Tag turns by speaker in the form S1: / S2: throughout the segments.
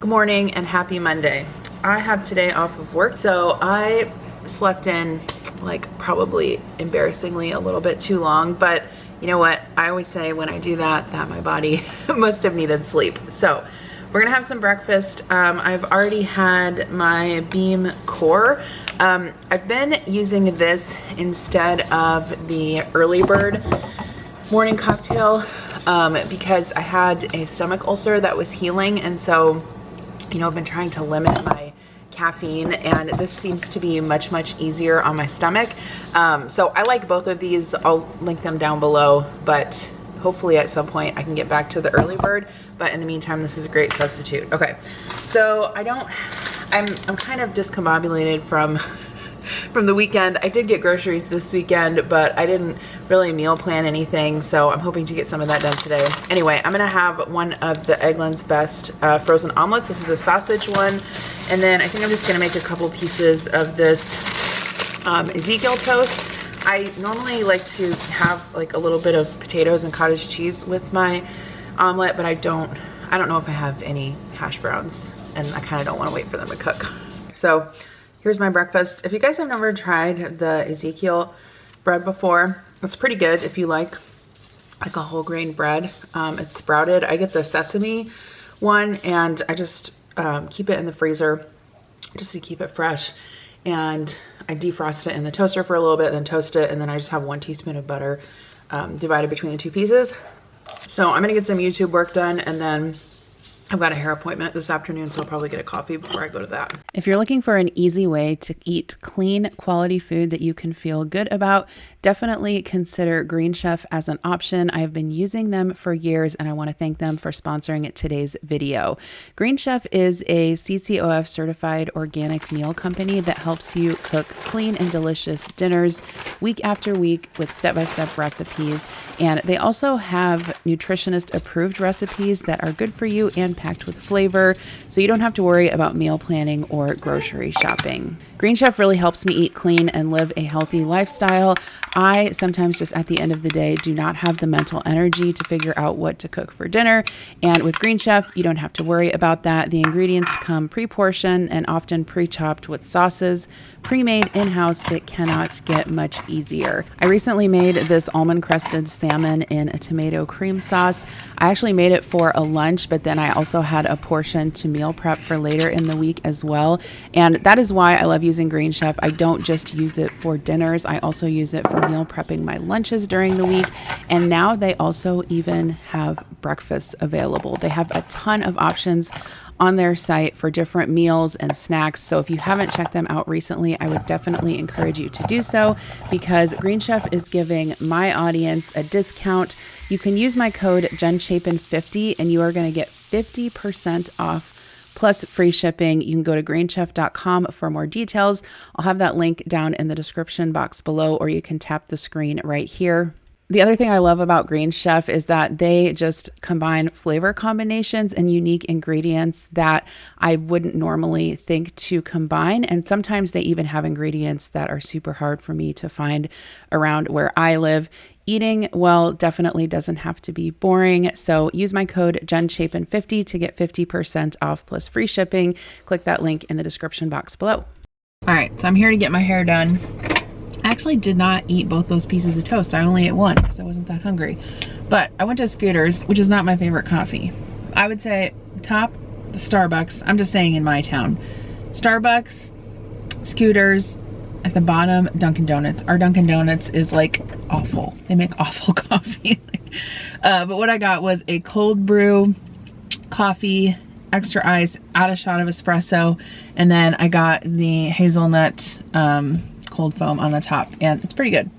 S1: Good morning and happy Monday. I have today off of work, so I slept in like probably embarrassingly a little bit too long, but you know what? I always say when I do that my body must have needed sleep. So we're gonna have some breakfast. I've already had my Beam Core. I've been using this instead of the Early Bird morning cocktail because I had a stomach ulcer that was healing, and so you know, I've been trying to limit my caffeine, and this seems to be much easier on my stomach. So I like both of these. I'll link them down below, but hopefully at some point I can get back to the Early Bird, but in the meantime this is a great substitute. Okay, so I'm kind of discombobulated from the weekend. I did get groceries this weekend, but I didn't really meal plan anything, so I'm hoping to get some of that done today. Anyway, I'm gonna have one of the Eggland's Best frozen omelets. This is a sausage one, and then I think I'm just gonna make a couple pieces of this Ezekiel toast. I normally like to have like a little bit of potatoes and cottage cheese with my omelet, but I don't know if I have any hash browns, and I kind of don't want to wait for them to cook. So here's my breakfast. If you guys have never tried the Ezekiel bread before, it's pretty good if you like a whole grain bread. It's sprouted. I get the sesame one, and I just keep it in the freezer just to keep it fresh. And I defrost it in the toaster for a little bit, then toast it, and then I just have 1 teaspoon of butter divided between the 2 pieces. So I'm gonna get some YouTube work done, and then I've got a hair appointment this afternoon, so I'll probably get a coffee before I go to that.
S2: If you're looking for an easy way to eat clean, quality food that you can feel good about, definitely consider Green Chef as an option. I have been using them for years, and I want to thank them for sponsoring today's video. Green Chef is a CCOF certified organic meal company that helps you cook clean and delicious dinners week after week with step-by-step recipes. And they also have nutritionist approved recipes that are good for you and packed with flavor, so you don't have to worry about meal planning or grocery shopping. Green Chef really helps me eat clean and live a healthy lifestyle. I sometimes just at the end of the day do not have the mental energy to figure out what to cook for dinner, and with Green Chef you don't have to worry about that. The ingredients come pre-portioned and often pre-chopped with sauces, pre-made in-house. It cannot get much easier. I recently made this almond crusted salmon in a tomato cream sauce. I actually made it for a lunch, but then I also had a portion to meal prep for later in the week as well. And that is why I love using Green Chef. I don't just use it for dinners. I also use it for meal prepping my lunches during the week. And now they also even have breakfasts available. They have a ton of options on their site for different meals and snacks. So if you haven't checked them out recently, I would definitely encourage you to do so, because Green Chef is giving my audience a discount. You can use my code Chapin50 and you are going to get 50% off plus free shipping. You can go to greenchef.com for more details. I'll have that link down in the description box below, or you can tap the screen right here. The other thing I love about Green Chef is that they just combine flavor combinations and unique ingredients that I wouldn't normally think to combine. And sometimes they even have ingredients that are super hard for me to find around where I live. Eating well definitely doesn't have to be boring. So use my code Chapin50 to get 50% off plus free shipping. Click that link in the description box below.
S1: All right, so I'm here to get my hair done. I actually did not eat both those pieces of toast. I only ate one because I wasn't that hungry. But I went to Scooter's, which is not my favorite coffee. I would say top, the Starbucks. I'm just saying in my town. Starbucks, Scooter's, at the bottom, Dunkin' Donuts. Our Dunkin' Donuts is like awful. They make awful coffee. But what I got was a cold brew coffee, extra ice, add a shot of espresso, and then I got the hazelnut cold foam on the top, and it's pretty good.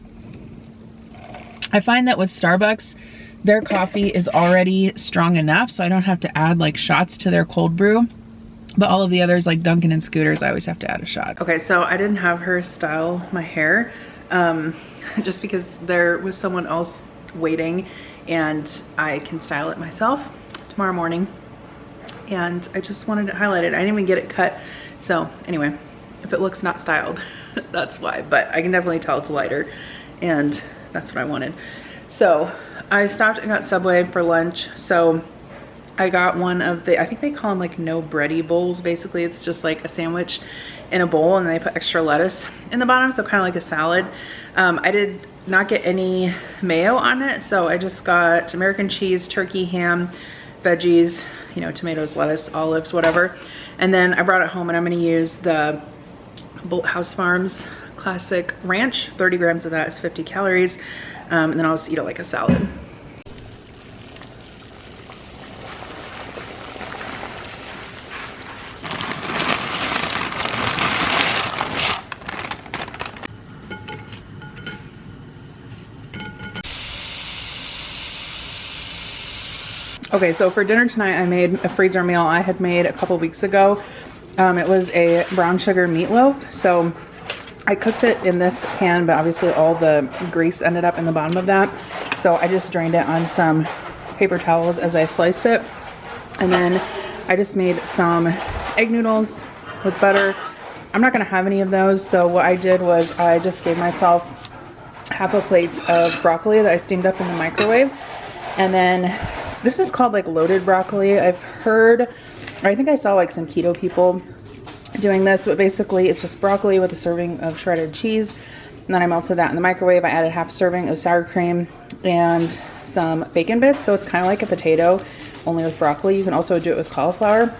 S1: I find that with Starbucks, their coffee is already strong enough, so I don't have to add like shots to their cold brew. But all of the others like Dunkin' and Scooters, I always have to add a shot. Okay, so I didn't have her style my hair just because there was someone else waiting, and I can style it myself tomorrow morning. And I just wanted it highlighted. I didn't even get it cut. So anyway, if it looks not styled, that's why. But I can definitely tell it's lighter, and that's what I wanted. So I stopped and got Subway for lunch. So I got one of the, I think they call them like no bready bowls. Basically, it's just like a sandwich in a bowl and they put extra lettuce in the bottom, so kind of like a salad. I did not get any mayo on it, so I just got American cheese, turkey, ham, veggies, you know, tomatoes, lettuce, olives, whatever. And then I brought it home and I'm gonna use the Bolthouse Farms Classic Ranch. 30 grams of that is 50 calories. And then I'll just eat it like a salad. Okay, so for dinner tonight, I made a freezer meal I had made a couple weeks ago. It was a brown sugar meatloaf. So I cooked it in this pan, but obviously all the grease ended up in the bottom of that. So I just drained it on some paper towels as I sliced it. And then I just made some egg noodles with butter. I'm not gonna have any of those. So what I did was I just gave myself half a plate of broccoli that I steamed up in the microwave. And then this is called like loaded broccoli. I've heard, or I think I saw like some keto people doing this, but basically it's just broccoli with a serving of shredded cheese. And then I melted that in the microwave. I added half a serving of sour cream and some bacon bits. So it's kind of like a potato, only with broccoli. You can also do it with cauliflower.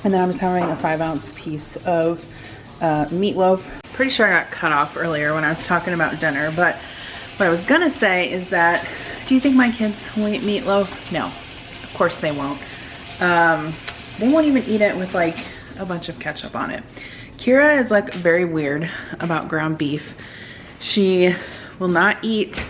S1: And then I'm just having a 5-ounce piece of meatloaf. Pretty sure I got cut off earlier when I was talking about dinner, but what I was gonna say is that, do you think my kids will eat meatloaf? No, of course they won't. They won't even eat it with like a bunch of ketchup on it. Kira is like very weird about ground beef. She will not eat,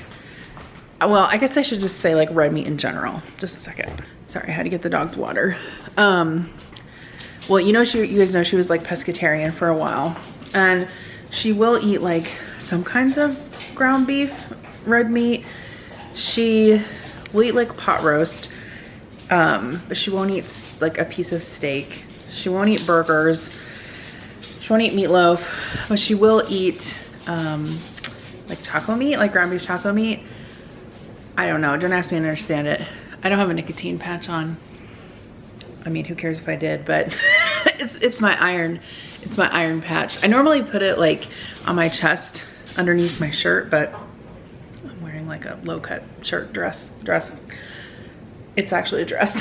S1: well, I guess I should just say like red meat in general. Just a second. Sorry, I had to get the dog's water. Well, you know, you guys know she was like pescatarian for a while, and she will eat like some kinds of ground beef, red meat. She will eat like pot roast, but she won't eat like a piece of steak. She won't eat burgers. She won't eat meatloaf, but she will eat like taco meat, like ground beef taco meat. I don't know, don't ask me to understand it. I don't have a nicotine patch on. I mean, who cares if I did, but it's my iron patch. I normally put it like on my chest underneath my shirt, but I'm wearing like a low cut shirt dress. It's actually a dress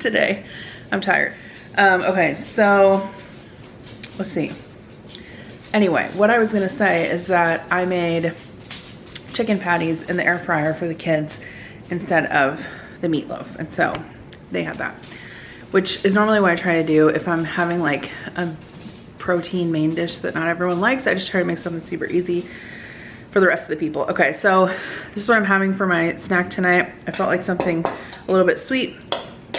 S1: today. I'm tired. Okay, so let's see. Anyway, what I was gonna say is that I made chicken patties in the air fryer for the kids instead of the meatloaf. And so they had that, which is normally what I try to do if I'm having like a protein main dish that not everyone likes. I just try to make something super easy for the rest of the people. Okay, so this is what I'm having for my snack tonight. I felt like something a little bit sweet.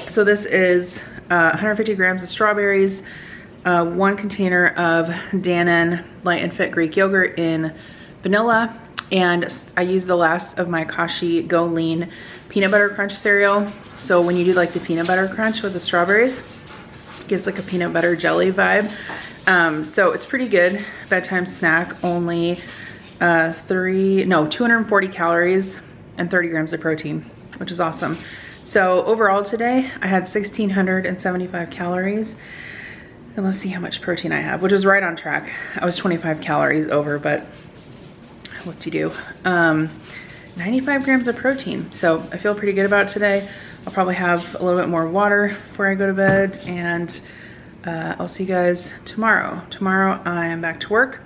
S1: So this is 150 grams of strawberries, 1 container of Dannon Light and Fit Greek yogurt in vanilla, and I used the last of my Kashi Go Lean peanut butter crunch cereal. So when you do like the peanut butter crunch with the strawberries, it gives like a peanut butter jelly vibe. So it's pretty good bedtime snack. Only 240 calories and 30 grams of protein, which is awesome. So overall today I had 1,675 calories. And let's see how much protein I have, which is right on track. I was 25 calories over, but what do you do? 95 grams of protein. So I feel pretty good about today. I'll probably have a little bit more water before I go to bed, and I'll see you guys tomorrow. Tomorrow I am back to work,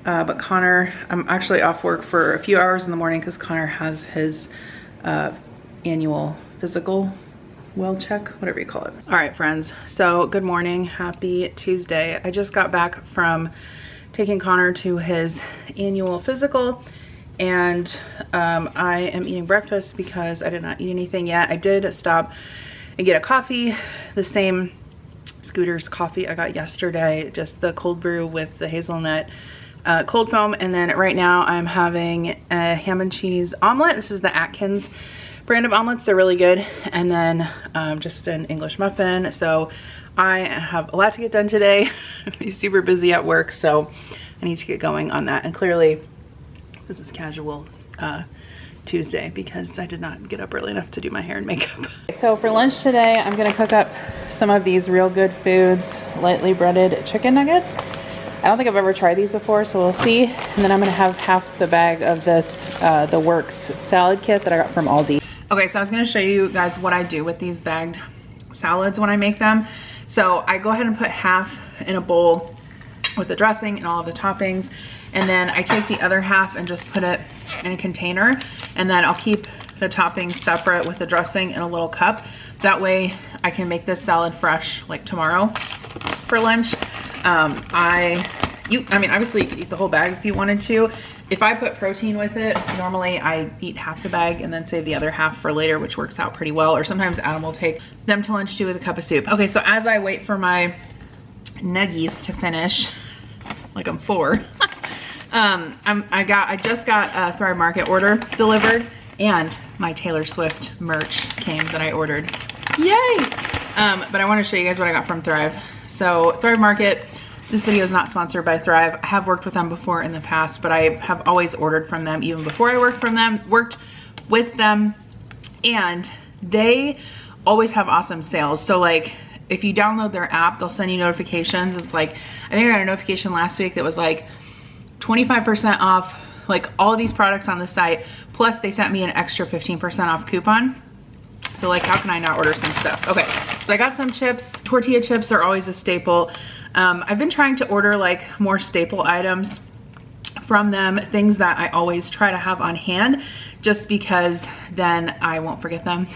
S1: but Connor, I'm actually off work for a few hours in the morning because Connor has his annual physical well check, whatever you call it. All right, friends, so good morning, happy Tuesday. I just got back from taking Connor to his annual physical, and I am eating breakfast because I did not eat anything yet. I did stop and get a coffee, the same Scooter's coffee I got yesterday, just the cold brew with the hazelnut cold foam. And then right now I'm having a ham and cheese omelet. This is the Atkins brand of omelets. They're really good. And then just an English muffin. So I have a lot to get done today. I'm super busy at work, so I need to get going on that. And clearly this is casual Tuesday because I did not get up early enough to do my hair and makeup.
S2: So for lunch today, I'm gonna cook up some of these Real Good Foods lightly breaded chicken nuggets. I don't think I've ever tried these before, so we'll see. And then I'm gonna have half the bag of this, the Works salad kit that I got from Aldi. Okay, so I was gonna show you guys what I do with these bagged salads when I make them. So I go ahead and put half in a bowl with the dressing and all of the toppings. And then I take the other half and just put it in a container. And then I'll keep the toppings separate with the dressing in a little cup. That way I can make this salad fresh like tomorrow for lunch. I mean, obviously you could eat the whole bag if you wanted to. If I put protein with it, normally I eat half the bag and then save the other half for later, which works out pretty well. Or sometimes Adam will take them to lunch too with a cup of soup. Okay, so as I wait for my nuggies to finish, like I'm 4, I just got a Thrive Market order delivered, and my Taylor Swift merch came that I ordered. Yay! But I want to show you guys what I got from Thrive. So Thrive Market, this video is not sponsored by Thrive. I have worked with them before in the past, but I have always ordered from them even before I worked with them, and they always have awesome sales. So like, if you download their app, they'll send you notifications. It's like, I think I got a notification last week that was like 25% off like all of these products on the site, plus they sent me an extra 15% off coupon. So like, how can I not order some stuff? Okay, so I got some chips. Tortilla chips are always a staple. I've been trying to order like more staple items from them, things that I always try to have on hand, just because then I won't forget them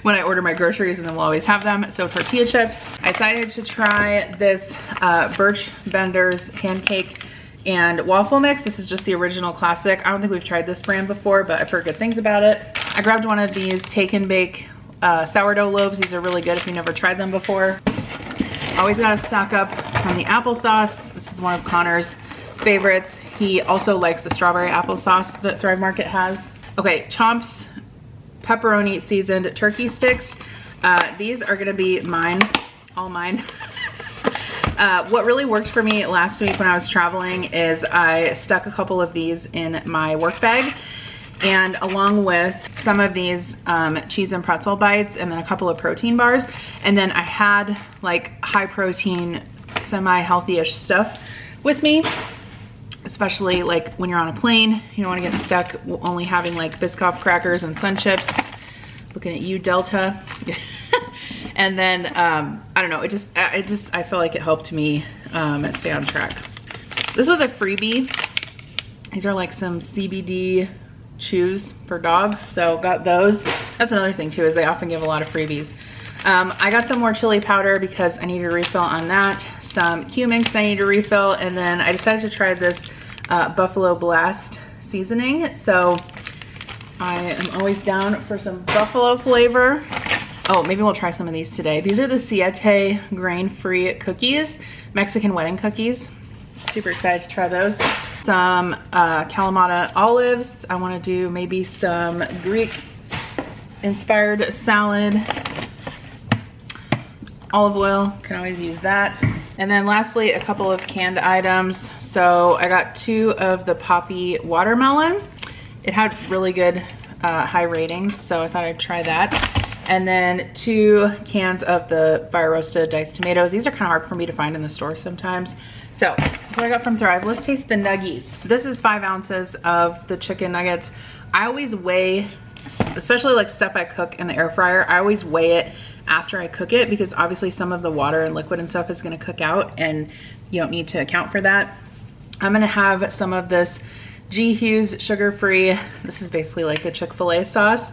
S2: when I order my groceries, and then we'll always have them. So tortilla chips. I decided to try this Birch Benders pancake and waffle mix. This is just the original classic. I don't think we've tried this brand before, but I've heard good things about it. I grabbed one of these take and bake sourdough loaves. These are really good if you've never tried them before. Always gotta stock up on the applesauce. This is one of Connor's favorites. He also likes the strawberry applesauce that Thrive Market has. Okay, Chomp's pepperoni seasoned turkey sticks. These are gonna be mine, all mine. What really worked for me last week when I was traveling is I stuck a couple of these in my work bag, and along with some of these cheese and pretzel bites, and then a couple of protein bars. And then I had like high protein, semi-healthy-ish stuff with me, especially like when you're on a plane. You don't want to get stuck only having like Biscoff crackers and Sun Chips. Looking at you, Delta. And then, I don't know, I feel like it helped me stay on track. This was a freebie. These are like some CBD chews for dogs, so got those. That's another thing too, is they often give a lot of freebies. I got some more chili powder because I needed a refill on that. Some Q-Mix I need to refill, and then I decided to try this Buffalo Blast seasoning. So I am always down for some buffalo flavor. Oh, maybe we'll try some of these today. These are the Siete grain-free cookies, Mexican wedding cookies. Super excited to try those. Some Kalamata olives. I want to do maybe some Greek-inspired salad. Olive oil, can always use that. And then lastly, a couple of canned items. So I got 2 of the Poppy watermelon. It had really good high ratings, so I thought I'd try that. And then 2 cans of the fire roasted diced tomatoes. These are kind of hard for me to find in the store sometimes. So what I got from Thrive, let's taste the nuggies. This is 5 ounces of the chicken nuggets. I always weigh, especially like stuff I cook in the air fryer, I always weigh it after I cook it, because obviously some of the water and liquid and stuff is gonna cook out, and you don't need to account for that. I'm gonna have some of this G. Hughes sugar-free. This is basically like the Chick-fil-A sauce.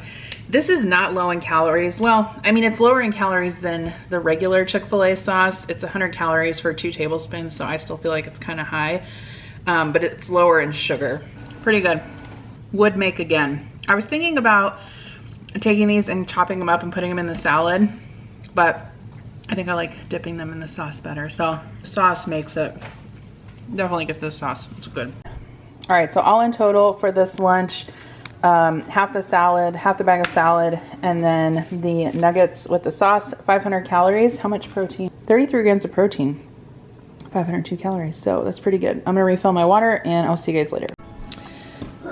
S2: This is not low in calories. Well, I mean, it's lower in calories than the regular Chick-fil-A sauce. It's 100 calories for 2 tablespoons, so I still feel like it's kind of high, but it's lower in sugar. Pretty good. Would make again. I was thinking about taking these and chopping them up and putting them in the salad, but I think I like dipping them in the sauce better. So sauce makes it. Definitely get this sauce. It's good. All right, so all in total for this lunch, half the salad, half the bag of salad, and then the nuggets with the sauce, 500 calories. How much protein? 33 grams of protein, 502 calories. So that's pretty good. I'm gonna refill my water and I'll see you guys later.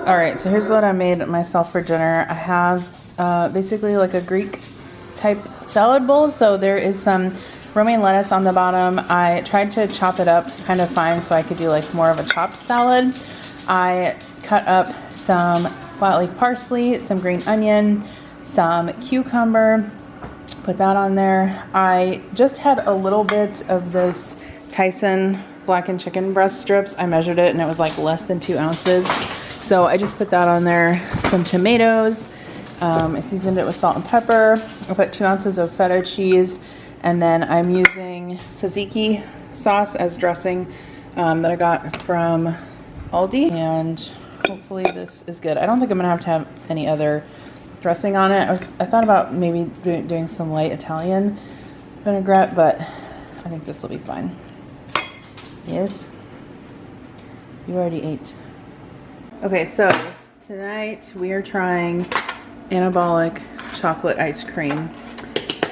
S2: All right, so here's what I made myself for dinner. I have basically like a Greek type salad bowl. So there is some romaine lettuce on the bottom. I tried to chop it up kind of fine so I could do like more of a chopped salad. I cut up some flat leaf parsley, some green onion, some cucumber, put that on there. I just had a little bit of this Tyson blackened chicken breast strips. I measured it and it was like less than 2 ounces. So I just put that on there. Some tomatoes. I seasoned it with salt and pepper. I put 2 ounces of feta cheese. And then I'm using tzatziki sauce as dressing that I got from Aldi. And hopefully this is good. I don't think I'm gonna have any other dressing on it. I thought about maybe doing some light Italian vinaigrette, but I think this will be fine. Yes, you already ate. Okay, so tonight we are trying anabolic chocolate ice cream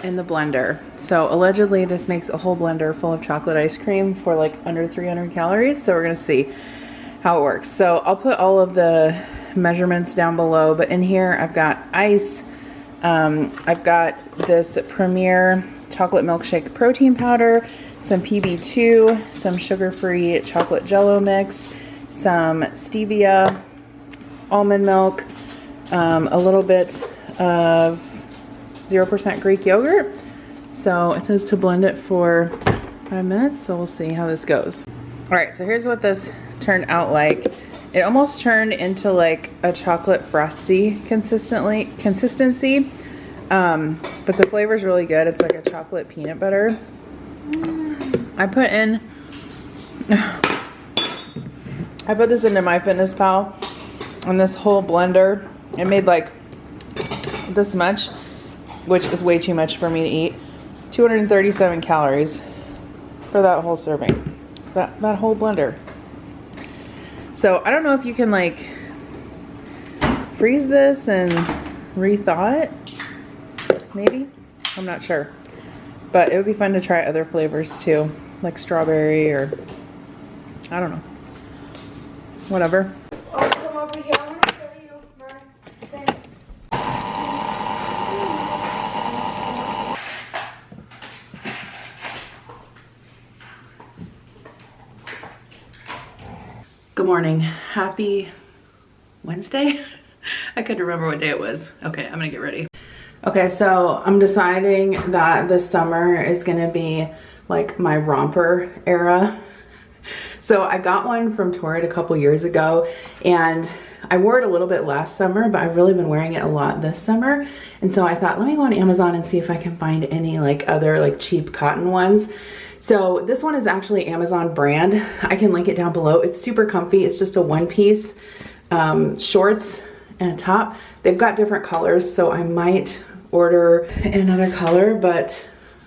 S2: in the blender. So allegedly this makes a whole blender full of chocolate ice cream for like under 300 calories. So we're gonna see how it works. So I'll put all of the measurements down below, but in here I've got ice. I've got this Premier chocolate milkshake protein powder, some PB2, some sugar-free chocolate jello mix, some stevia, almond milk, a little bit of 0% Greek yogurt. So it says to blend it for 5 minutes, so we'll see how this goes. All right, so here's what this turned out like. It almost turned into like a chocolate frosty consistency, but the flavor is really good. It's like a chocolate peanut butter. I put this into MyFitnessPal, and this whole blender, it made like this much, which is way too much for me to eat. 237 calories for that whole serving, that whole blender. So I don't know if you can like freeze this and rethaw it, maybe, I'm not sure, but it would be fun to try other flavors too, like strawberry or I don't know, whatever.
S3: Oh, come over here. I want to show you my thing.
S1: Good morning. Happy Wednesday? I couldn't remember what day it was. Okay, I'm gonna get ready. Okay, so I'm deciding that this summer is gonna be like my romper era. So I got one from Torrid a couple years ago, and I wore it a little bit last summer, but I've really been wearing it a lot this summer. And so I thought, let me go on Amazon and see if I can find any like other like cheap cotton ones. So this one is actually Amazon brand. I can link it down below. It's super comfy. It's just a one-piece shorts and a top. They've got different colors, so I might order another color, but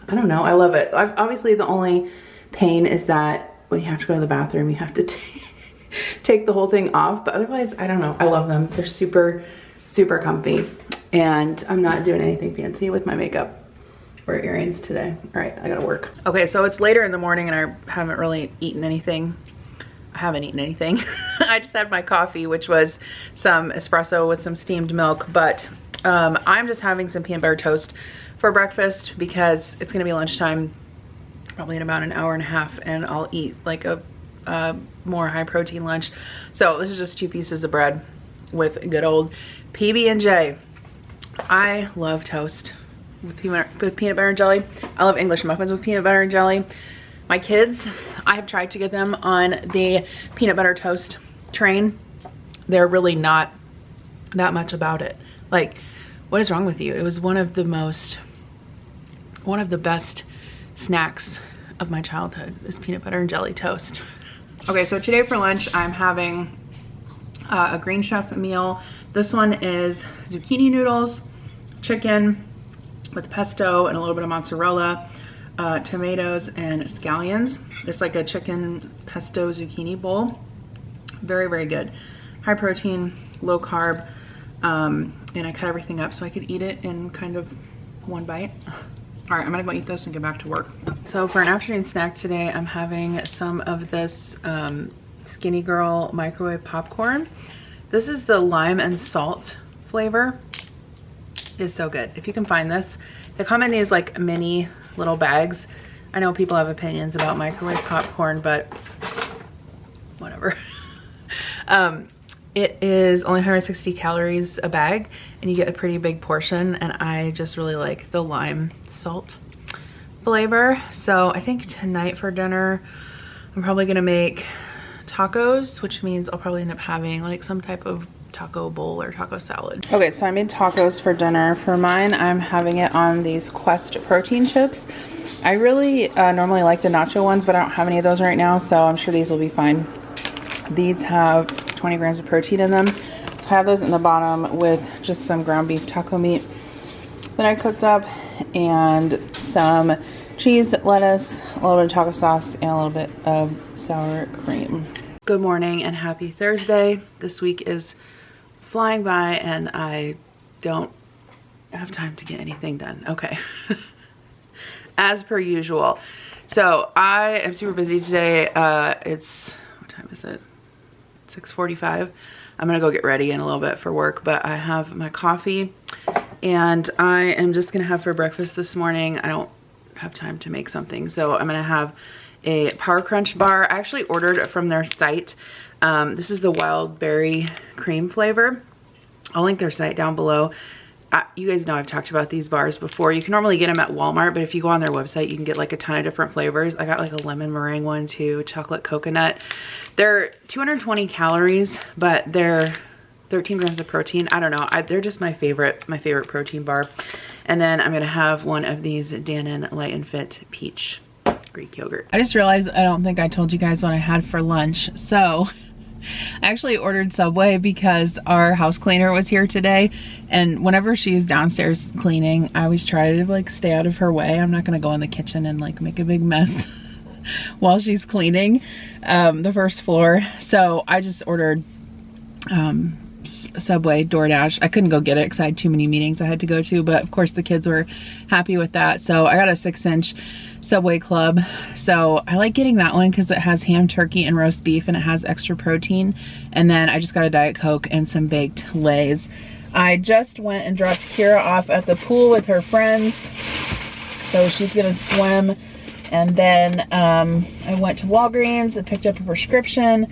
S1: I don't know. I love it. Obviously, the only pain is that when you have to go to the bathroom, you have to take the whole thing off. But otherwise, I don't know. I love them. They're super, super comfy. And I'm not doing anything fancy with my makeup or earrings today. All right, I gotta work. Okay, so it's later in the morning and I haven't really eaten anything. I haven't eaten anything. I just had my coffee, which was some espresso with some steamed milk, but I'm just having some peanut butter toast for breakfast because it's gonna be lunchtime, probably in about an hour and a half, and I'll eat like a more high protein lunch. So this is just 2 pieces of bread with good old PB&J. I love toast with peanut butter and jelly. I love English muffins with peanut butter and jelly. My kids, I have tried to get them on the peanut butter toast train. They're really not that much about it. Like, what is wrong with you? It was one of the best snacks of my childhood, is peanut butter and jelly toast. Okay, so today for lunch, I'm having a Green Chef meal. This one is zucchini noodles, chicken with pesto and a little bit of mozzarella, tomatoes and scallions. It's like a chicken pesto zucchini bowl. Very, very good. High protein, low carb, and I cut everything up so I could eat it in kind of one bite. All right, I'm gonna go eat this and get back to work. So for an afternoon snack today, I'm having some of this Skinny Girl microwave popcorn. This is the lime and salt flavor. It is so good. If you can find this, they come in these like mini little bags. I know people have opinions about microwave popcorn, but whatever. It is only 160 calories a bag, and you get a pretty big portion, and I just really like the lime salt flavor. So I think tonight for dinner, I'm probably gonna make tacos, which means I'll probably end up having like some type of taco bowl or taco salad. Okay, so I made tacos for dinner. For mine, I'm having it on these Quest protein chips. I really normally like the nacho ones, but I don't have any of those right now, so I'm sure these will be fine. These have 20 grams of protein in them. So I have those in the bottom with just some ground beef taco meat that I cooked up, and some cheese, lettuce, a little bit of taco sauce, and a little bit of sour cream. Good morning and happy Thursday. This week is flying by and I don't have time to get anything done. Okay. As per usual. So I am super busy today. It's, what time is it? 6:45. I'm gonna go get ready in a little bit for work, but I have my coffee and I am just gonna have for breakfast this morning. I don't have time to make something, so I'm gonna have a Power Crunch bar. I actually ordered it from their site. This is the wild berry cream flavor. I'll link their site down below. You guys know I've talked about these bars before. You can normally get them at Walmart, but if you go on their website, you can get like a ton of different flavors. I got like a lemon meringue one too, chocolate coconut. They're 220 calories, but they're 13 grams of protein. I don't know. They're just my favorite protein bar. And then I'm gonna have one of these Dannon Light and Fit peach Greek yogurt. I just realized I don't think I told you guys what I had for lunch. So I actually ordered Subway because our house cleaner was here today, and whenever she is downstairs cleaning, I always try to like stay out of her way. I'm not gonna go in the kitchen and like make a big mess while she's cleaning the first floor. So I just ordered Subway DoorDash. I couldn't go get it because I had too many meetings I had to go to, but of course the kids were happy with that. So I got a 6-inch Subway Club. So I like getting that one because it has ham, turkey, and roast beef, and it has extra protein. And then I just got a Diet Coke and some baked Lay's. I just went and dropped Kira off at the pool with her friends. So she's gonna swim. And then I went to Walgreens and picked up a prescription,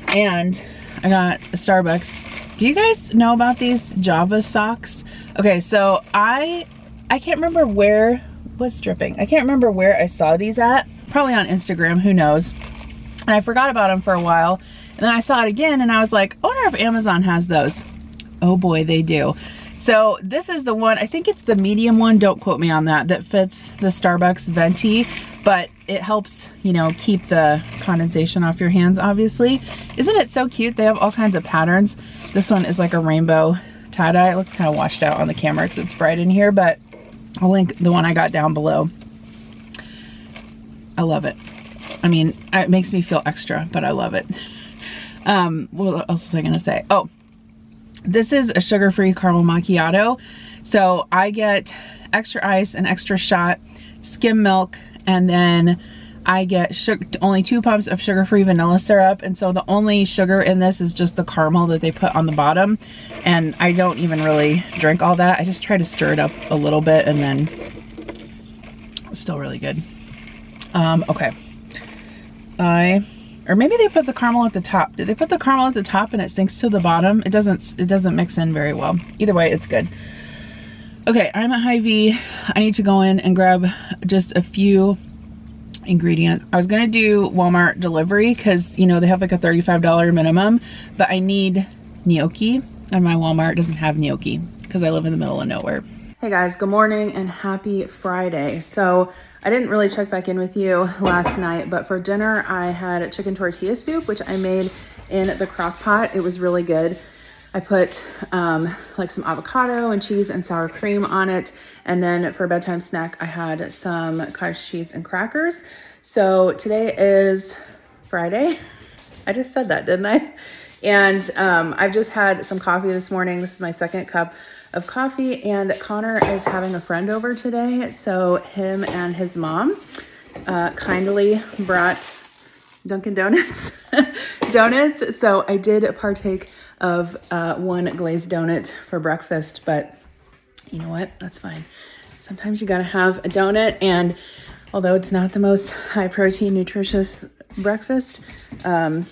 S1: and I got a Starbucks. Do you guys know about these Java socks? Okay, so I can't remember where, what's dripping? I can't remember where I saw these at. Probably on Instagram, who knows? And I forgot about them for a while. And then I saw it again and I was like, I wonder if Amazon has those. Oh boy, they do. So this is the one, I think it's the medium one, don't quote me on that, that fits the Starbucks venti, but it helps, you know, keep the condensation off your hands, obviously. Isn't it so cute? They have all kinds of patterns. This one is like a rainbow tie-dye. It looks kind of washed out on the camera because it's bright in here, but I'll link the one I got down below. I love it. I mean, it makes me feel extra, but I love it. What else was I gonna say? Oh, this is a sugar-free caramel macchiato. So I get extra ice, an extra shot, skim milk, and then I get only 2 pumps of sugar-free vanilla syrup. And so the only sugar in this is just the caramel that they put on the bottom. And I don't even really drink all that. I just try to stir it up a little bit, and then it's still really good. Okay. Or maybe they put the caramel at the top. Did they put the caramel at the top and it sinks to the bottom? It doesn't mix in very well. Either way, it's good. Okay, I'm at Hy-Vee. I need to go in and grab just a few ingredients. I was gonna do Walmart delivery because, you know, they have like a $35 minimum, but I need gnocchi, and my Walmart doesn't have gnocchi because I live in the middle of nowhere. Hey guys, good morning and happy Friday. So I didn't really check back in with you last night, but for dinner I had chicken tortilla soup, which I made in the crock pot. It was really good. I put like some avocado and cheese and sour cream on it. And then for a bedtime snack, I had some cottage cheese and crackers. So today is Friday. I just said that, didn't I? And I've just had some coffee this morning. This is my second cup of coffee, and Connor is having a friend over today. So him and his mom kindly brought Dunkin' Donuts
S2: donuts. So I did partake of one glazed donut for breakfast, but you know what? That's fine. Sometimes you gotta have a donut, and although it's not the most high protein, nutritious breakfast, one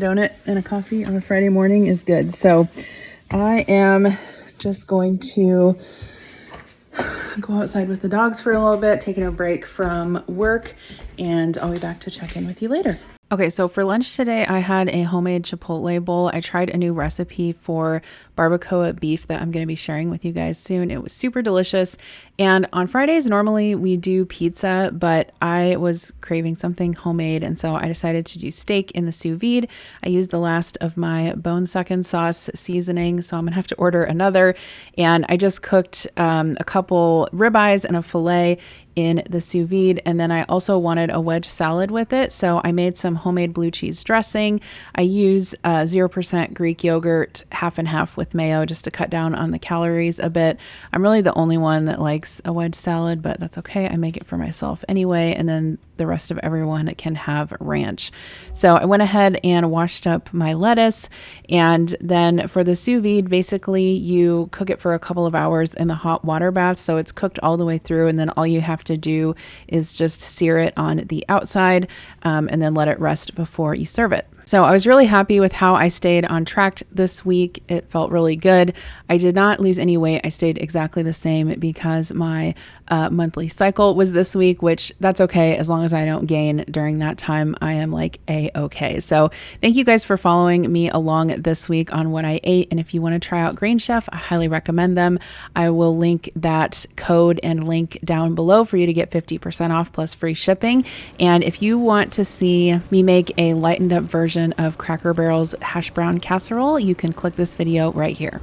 S2: donut and a coffee on a Friday morning is good. So I am just going to go outside with the dogs for a little bit, taking a break from work, and I'll be back to check in with you later. Okay, so for lunch today, I had a homemade Chipotle bowl. I tried a new recipe for barbacoa beef that I'm going to be sharing with you guys soon. It was super delicious. And on Fridays, normally we do pizza, but I was craving something homemade, and so I decided to do steak in the sous vide. I used the last of my bone sucking sauce seasoning, so I'm going to have to order another. And I just cooked a couple ribeyes and a filet in the sous vide, and then I also wanted a wedge salad with it, so I made some homemade blue cheese dressing. I use 0% Greek yogurt, half and half with mayo, just to cut down on the calories a bit. I'm really the only one that likes a wedge salad, but that's okay. I make it for myself anyway, and then the rest of everyone can have ranch. So I went ahead and washed up my lettuce, and then for the sous vide, basically you cook it for a couple of hours in the hot water bath, so it's cooked all the way through, and then all you have to do is just sear it on the outside, and then let it rest before you serve it. So I was really happy with how I stayed on track this week. It felt really good. I did not lose any weight. I stayed exactly the same because my monthly cycle was this week, which that's okay. As long as I don't gain during that time, I am like A-okay. So thank you guys for following me along this week on what I ate. And if you want to try out Green Chef, I highly recommend them. I will link that code and link down below for you to get 50% off plus free shipping. And if you want to see me make a lightened up version of Cracker Barrel's hash brown casserole, you can click this video right here.